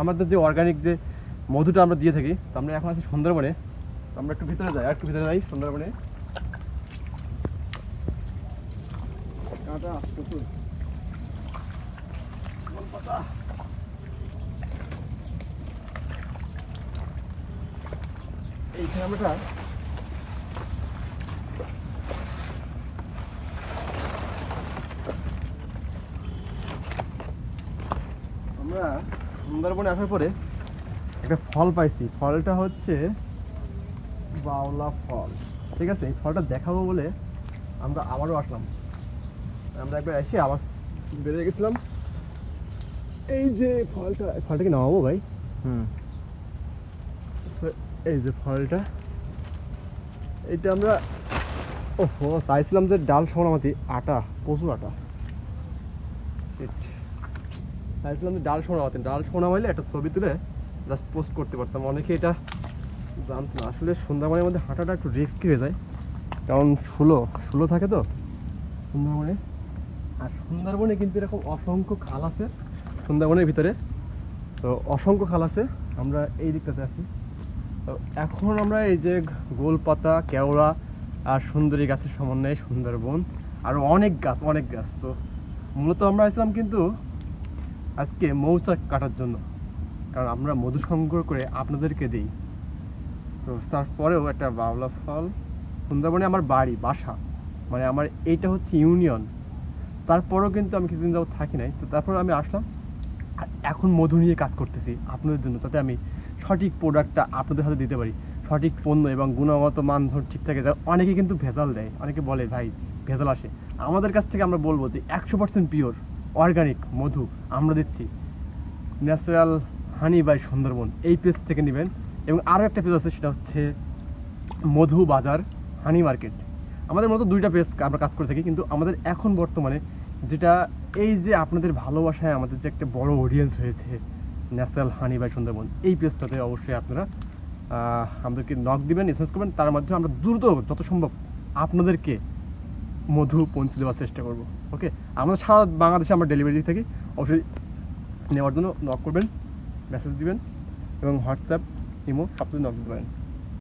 আমাদের যে অর্গানিক যে মধুটা আমরা দিয়ে থাকি, তো আমরা এখন আছি সুন্দরবনে। আমরা একটু ভিতরে যাই, একটু ভিতরে যাই সুন্দরবনে। এইখানে আমরা সুন্দরবনে আসার পরে একটা ফল পাইছি। ফলটা হচ্ছে বাওলা ফল, ঠিক আছে। এই ফলটা দেখাবো বলে আমরা আবারও আসলাম। আমরা একবার এসে আবার বেরিয়ে গেছিলাম। এই যে ফলটা কি নামাবো ভাই? এই যে ফলটা, এইটা আমরা ওহো চাইছিলাম যে ডাল সোনামাতি আটা, প্রচুর আটা। চাইছিলাম যে ডাল সোনামাইলে একটা ছবি তুলে জাস্ট পোস্ট করতে পারতাম। অনেকে এটা জানতো না। আসলে সুন্দরবনের মধ্যে হাঁটাটা একটু রিস্কি হয়ে যায়, কারণ শুলো থাকে তো সুন্দরবনে। আর সুন্দরবনে কিন্তু এরকম অসংখ্য খাল আছে সুন্দরবনের ভিতরে, তো অসংখ্য খাল আছে। আমরা এই দিকটাতে আছি। তো এখন আমরা এই যে গোলপাতা, কেওড়া আর সুন্দরী গাছের সমন্বয়ে সুন্দরবন, আর অনেক গাছ। তো মূলত আমরা আসলাম কিন্তু আজকে মৌচাক কাটার জন্য, কারণ আমরা মধু সংগ্রহ করে আপনাদেরকে দিই। তো তারপরেও একটা বাওলা ফল, সুন্দরবনে আমার বাসা, মানে আমার এইটা হচ্ছে ইউনিয়ন। তারপরেও কিন্তু আমি কিছুদিন যাবত থাকি নাই। তো তারপর আমি আসলাম, আর এখন মধু নিয়ে কাজ করতেছি আপনাদের জন্য, যাতে আমি সঠিক প্রোডাক্টটা আপনাদের হাতে দিতে পারি। সঠিক পণ্য এবং গুণগত মান ঠিক থাকে। অনেকে কিন্তু ভেজাল দেয়, অনেকে বলে ভাই ভেজাল আসে। আমাদের কাছ থেকে আমরা বলবো যে 100% পিওর অর্গানিক মধু আমরা দিচ্ছি। ন্যাচারাল হানি বাই সুন্দরবন, এই পেজ থেকে নেবেন। এবং আরও একটা পেজ আছে, সেটা হচ্ছে মধু বাজার হানি মার্কেট। আমাদের মতো দুইটা পেজ আমরা কাজ করে থাকি, কিন্তু আমাদের এখন বর্তমানে যেটা, এই যে আপনাদের ভালোবাসায় আমাদের যে একটা বড় অডিয়েন্স হয়েছে ন্যাচারাল হানি বাই সুন্দরবন, এই পেজটাতে অবশ্যই আপনারা আমাদেরকে নক দিবেন, এসএমএস করবেন। তার মাধ্যমে আমরা দ্রুত যত সম্ভব আপনাদেরকে মধু পৌঁছে দেওয়ার চেষ্টা করব। ওকে, আমরা সারা বাংলাদেশে আমরা ডেলিভারি দিয়ে থাকি। অবশ্যই নেওয়ার জন্য নক করবেন, মেসেজ দিবেন, এবং হোয়াটসঅ্যাপ, ইমো সব কিছু নক দিতে পারেন।